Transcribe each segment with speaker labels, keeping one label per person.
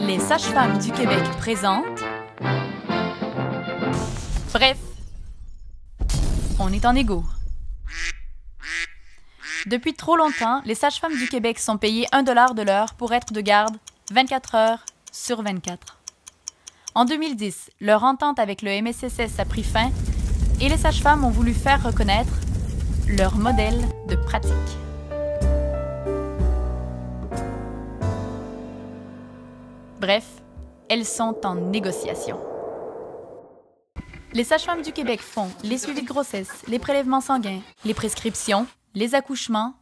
Speaker 1: Les sages-femmes du Québec présentent... Bref, on est en égo. Depuis trop longtemps, les sages-femmes du Québec sont payées 1 $ de l'heure pour être de garde 24 heures sur 24. En 2010, leur entente avec le MSSS a pris fin et les sages-femmes ont voulu faire reconnaître leur modèle de pratique. Bref, elles sont en négociation. Les sages-femmes du Québec font les suivis de grossesse, les prélèvements sanguins, les prescriptions, les accouchements,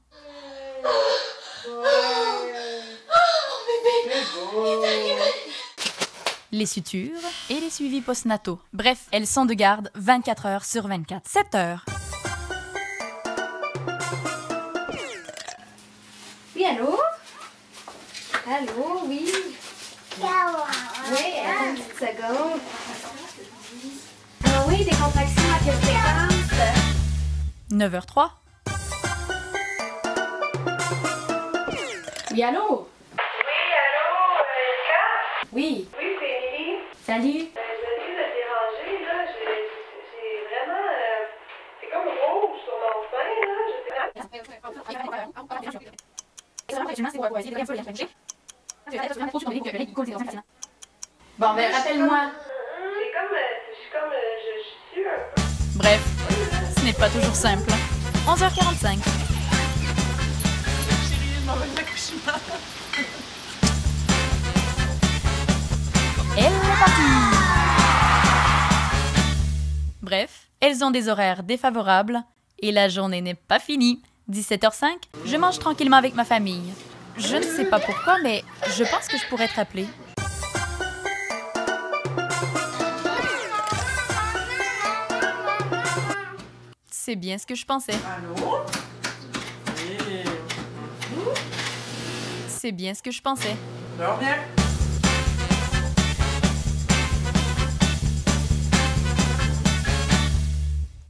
Speaker 1: les sutures et les suivis postnataux. Bref, elles sont de garde 24 heures sur 24. 7 heures.
Speaker 2: Oui, allô? Allô, oui. Oui, attends une petite seconde. Ah oui, des contractions à quelle fréquence?
Speaker 1: 9h03.
Speaker 2: Oui, allô?
Speaker 3: Oui, allô, Erika?
Speaker 2: Oui.
Speaker 3: Oui, c'est Émilie.
Speaker 2: Salut.
Speaker 3: Désolée de te déranger, là. J'ai vraiment... c'est comme rouge sur mon sein, là.
Speaker 2: Bon, ben, rappelle-moi.
Speaker 3: Je suis un peu...
Speaker 1: Bref, ce n'est pas toujours simple. 11h45. Elle est partie. Bref, elles ont des horaires défavorables et la journée n'est pas finie. 17h05, je mange tranquillement avec ma famille. Je ne sais pas pourquoi, mais je pense que je pourrais te rappeler. C'est bien ce que je pensais.
Speaker 4: Allô? Oui.
Speaker 1: C'est bien ce que je pensais.
Speaker 4: Dors bien.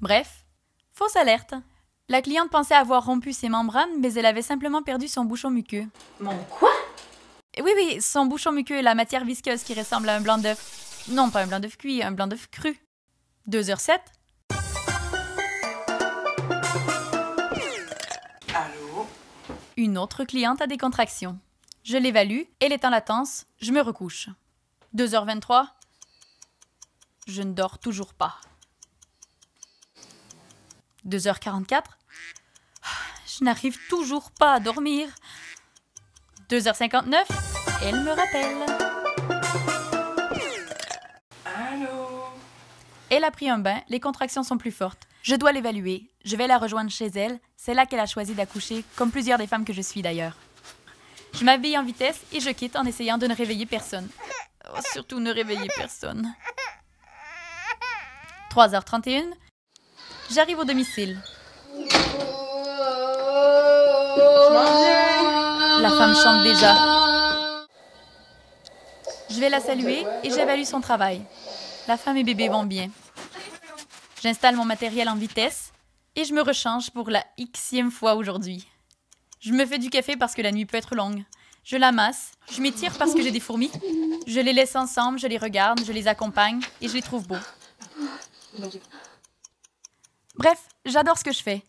Speaker 1: Bref, fausse alerte. La cliente pensait avoir rompu ses membranes, mais elle avait simplement perdu son bouchon muqueux.
Speaker 2: Mon quoi?
Speaker 1: Oui, son bouchon muqueux est la matière visqueuse qui ressemble à un blanc d'œuf. Non, pas un blanc d'œuf cuit, un blanc d'œuf cru. 2h07.
Speaker 4: Allô?
Speaker 1: Une autre cliente a des contractions. Je l'évalue, elle est en latence, je me recouche. 2h23. Je ne dors toujours pas. 2h44. Je n'arrive toujours pas à dormir. 2h59. Elle me rappelle.
Speaker 4: Allô?
Speaker 1: Elle a pris un bain, les contractions sont plus fortes. Je dois l'évaluer. Je vais la rejoindre chez elle. C'est là qu'elle a choisi d'accoucher, comme plusieurs des femmes que je suis d'ailleurs. Je m'habille en vitesse et je quitte en essayant de ne réveiller personne. Oh, surtout ne réveiller personne. 3h31. J'arrive au domicile. La femme chante déjà. Je vais la saluer et j'évalue son travail. La femme et bébé vont bien. J'installe mon matériel en vitesse et je me rechange pour la xème fois aujourd'hui. Je me fais du café parce que la nuit peut être longue. Je l'amasse, je m'étire parce que j'ai des fourmis. Je les laisse ensemble, je les regarde, je les accompagne et je les trouve beaux. Bref, j'adore ce que je fais.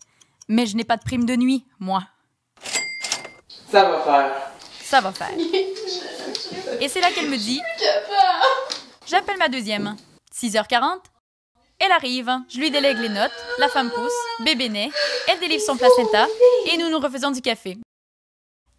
Speaker 1: Mais je n'ai pas de prime de nuit, moi.
Speaker 4: Ça va faire.
Speaker 1: Ça va faire. Et c'est là qu'elle me dit... J'appelle ma deuxième. 6h40. Elle arrive, je lui délègue les notes, la femme pousse, bébé naît, elle délivre son placenta et nous nous refaisons du café.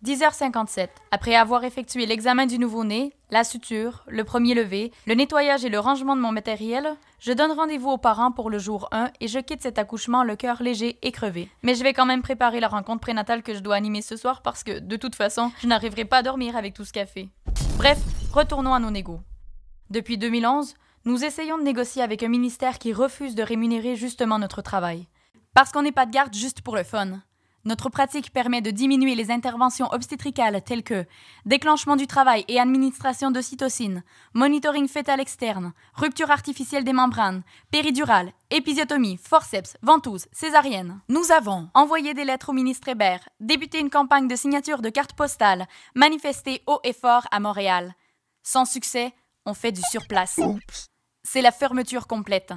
Speaker 1: 10h57. Après avoir effectué l'examen du nouveau-né, la suture, le premier lever, le nettoyage et le rangement de mon matériel, je donne rendez-vous aux parents pour le jour 1 et je quitte cet accouchement le cœur léger et crevé. Mais je vais quand même préparer la rencontre prénatale que je dois animer ce soir parce que, de toute façon, je n'arriverai pas à dormir avec tout ce café. Bref, retournons à nos négos. Depuis 2011, nous essayons de négocier avec un ministère qui refuse de rémunérer justement notre travail. Parce qu'on n'est pas de garde juste pour le fun. Notre pratique permet de diminuer les interventions obstétricales telles que déclenchement du travail et administration d'ocytocine, monitoring fœtal externe, rupture artificielle des membranes, péridurale, épisiotomie, forceps, ventouse, césarienne. Nous avons envoyé des lettres au ministre Hébert, débuté une campagne de signature de cartes postales, manifesté haut et fort à Montréal. Sans succès, on fait du surplace. C'est la fermeture complète.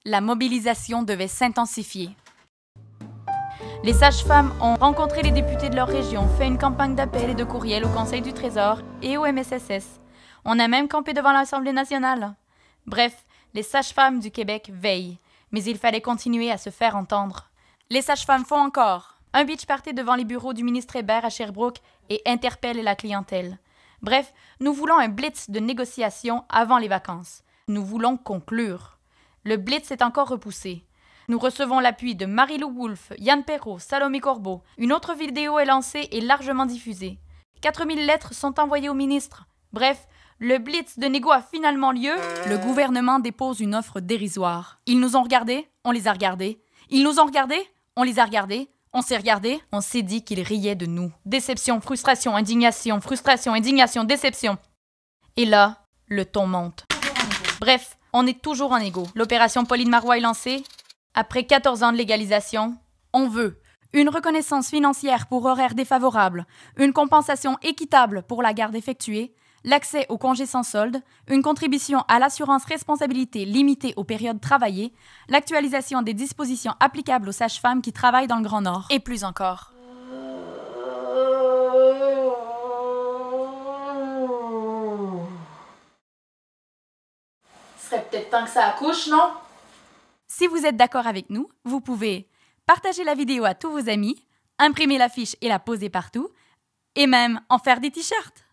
Speaker 1: La mobilisation devait s'intensifier. Les sages-femmes ont rencontré les députés de leur région, fait une campagne d'appel et de courriel au Conseil du Trésor et au MSSS. On a même campé devant l'Assemblée nationale. Bref, les sages-femmes du Québec veillent, mais il fallait continuer à se faire entendre. Les sages-femmes font encore un beach party devant les bureaux du ministre Hébert à Sherbrooke et interpellent la clientèle. Bref, nous voulons un blitz de négociation avant les vacances. Nous voulons conclure. Le blitz est encore repoussé. Nous recevons l'appui de Marie-Lou Wolfe, Yann Perrault, Salomé Corbeau. Une autre vidéo est lancée et largement diffusée. 4000 lettres sont envoyées au ministre. Bref, le blitz de négo a finalement lieu. Le gouvernement dépose une offre dérisoire. Ils nous ont regardés, on les a regardés. Ils nous ont regardés, on les a regardés. On s'est regardés, on s'est dit qu'ils riaient de nous. Déception, frustration, indignation, déception. Et là, le ton monte. Bref, on est toujours en égo. L'opération Pauline Marois est lancée. Après 14 ans de légalisation, on veut une reconnaissance financière pour horaires défavorables, une compensation équitable pour la garde effectuée, l'accès aux congés sans solde, une contribution à l'assurance responsabilité limitée aux périodes travaillées, l'actualisation des dispositions applicables aux sages-femmes qui travaillent dans le Grand Nord, et plus encore.
Speaker 2: Ce serait peut-être temps que ça accouche, non?
Speaker 1: Si vous êtes d'accord avec nous, vous pouvez partager la vidéo à tous vos amis, imprimer l'affiche et la poser partout, et même en faire des t-shirts.